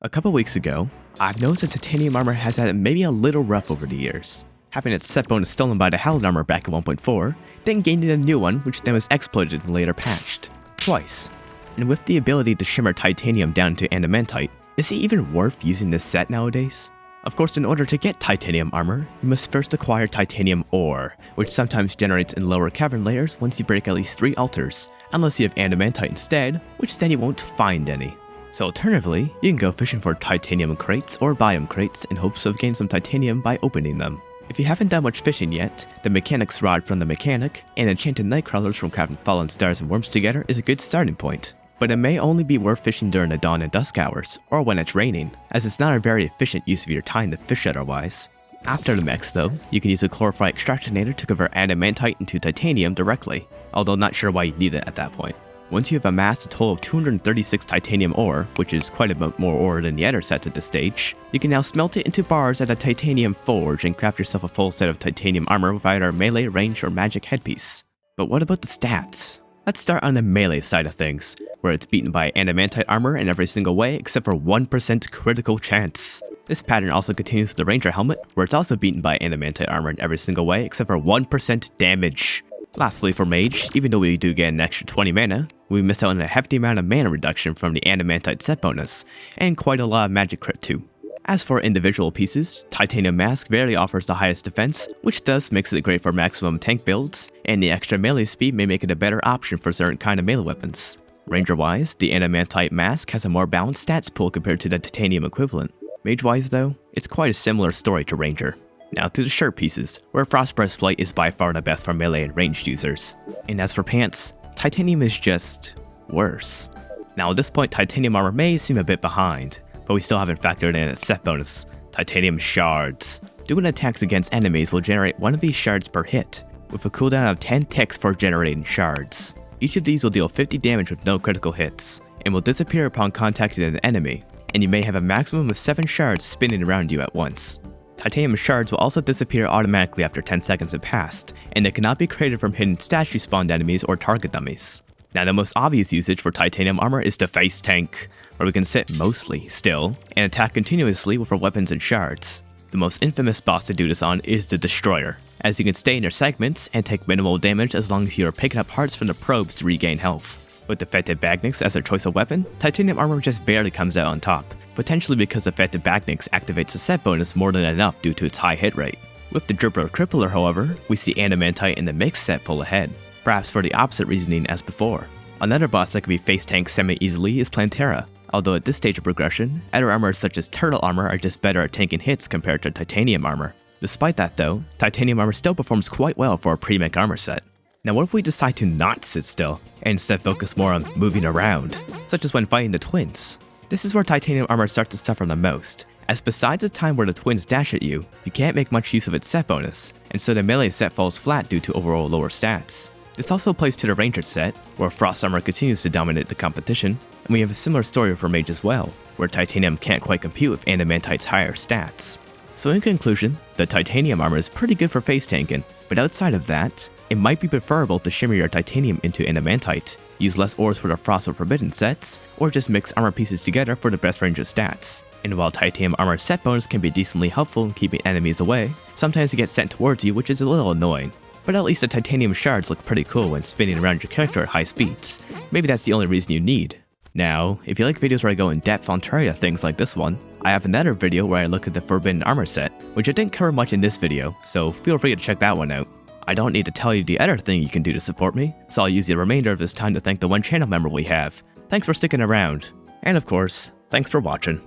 A couple weeks ago, I've noticed that titanium armor has had maybe a little rough over the years. Having its set bonus stolen by the Hallowed armor back in 1.4, then gaining a new one which then was exploited and later patched. Twice. And with the ability to shimmer titanium down to adamantite, is it even worth using this set nowadays? Of course, in order to get titanium armor, you must first acquire titanium ore, which sometimes generates in lower cavern layers once you break at least 3 altars, unless you have adamantite instead, which then you won't find any. So alternatively, you can go fishing for titanium crates or biome crates in hopes of gaining some titanium by opening them. If you haven't done much fishing yet, the Mechanic's Rod from the Mechanic and enchanted nightcrawlers from crafting fallen stars and worms together is a good starting point. But it may only be worth fishing during the dawn and dusk hours, or when it's raining, as it's not a very efficient use of your time to fish otherwise. After the mechs though, you can use a chlorophyte extractionator to convert adamantite into titanium directly, although not sure why you need it at that point. Once you have amassed a total of 236 titanium ore, which is quite a bit more ore than the other sets at this stage, you can now smelt it into bars at a titanium forge and craft yourself a full set of titanium armor with either melee, range, or magic headpiece. But what about the stats? Let's start on the melee side of things, where it's beaten by adamantite armor in every single way except for 1% critical chance. This pattern also continues with the ranger helmet, where it's also beaten by adamantite armor in every single way except for 1% damage. Lastly, for mage, even though we do get an extra 20 mana, we miss out on a hefty amount of mana reduction from the adamantite set bonus, and quite a lot of magic crit too. As for individual pieces, Titanium Mask rarely offers the highest defense, which thus makes it great for maximum tank builds, and the extra melee speed may make it a better option for certain kind of melee weapons. Ranger-wise, the Adamantite Mask has a more balanced stats pool compared to the Titanium equivalent. Mage-wise though, it's quite a similar story to Ranger. Now to the shirt pieces, where Frost Breastplate is by far the best for melee and ranged users. And as for pants, Titanium is just worse. Now at this point, Titanium armor may seem a bit behind, but we still haven't factored in its set bonus, Titanium Shards. Doing attacks against enemies will generate one of these shards per hit, with a cooldown of 10 ticks for generating shards. Each of these will deal 50 damage with no critical hits, and will disappear upon contacting an enemy, and you may have a maximum of 7 shards spinning around you at once. Titanium shards will also disappear automatically after 10 seconds have passed, and they cannot be created from hidden statue spawned enemies or target dummies. Now the most obvious usage for titanium armor is the face tank, where we can sit mostly still, and attack continuously with our weapons and shards. The most infamous boss to do this on is the Destroyer, as you can stay in your segments and take minimal damage as long as you are picking up hearts from the probes to regain health. With Defective Bagnics as their choice of weapon, titanium armor just barely comes out on top, potentially because Effective Bagnics activates the set bonus more than enough due to its high hit rate. With the Dribbler Crippler however, we see Adamantite and the mixed set pull ahead, perhaps for the opposite reasoning as before. Another boss that can be face tanked semi-easily is Plantera, although at this stage of progression, other armors such as Turtle Armor are just better at tanking hits compared to Titanium Armor. Despite that though, Titanium Armor still performs quite well for a Pre-Mech armor set. Now what if we decide to not sit still, and instead focus more on moving around, such as when fighting the twins? This is where Titanium Armor starts to suffer the most, as besides the time where the twins dash at you, you can't make much use of its set bonus, and so the melee set falls flat due to overall lower stats. This also plays to the Ranger set, where Frost Armor continues to dominate the competition, and we have a similar story for Mage as well, where Titanium can't quite compete with Adamantite's higher stats. So in conclusion, the Titanium Armor is pretty good for face tanking, but outside of that, it might be preferable to shimmer your Titanium into Adamantite, use less ores for the Frost or Forbidden sets, or just mix armor pieces together for the best range of stats. And while Titanium Armor set bonus can be decently helpful in keeping enemies away, sometimes it gets sent towards you which is a little annoying. But at least the Titanium Shards look pretty cool when spinning around your character at high speeds. Maybe that's the only reason you need. Now, if you like videos where I go in depth on Terraria things like this one, I have another video where I look at the Forbidden Armor set, which I didn't cover much in this video, so feel free to check that one out. I don't need to tell you the other thing you can do to support me, so I'll use the remainder of this time to thank the one channel member we have. Thanks for sticking around. And of course, thanks for watching.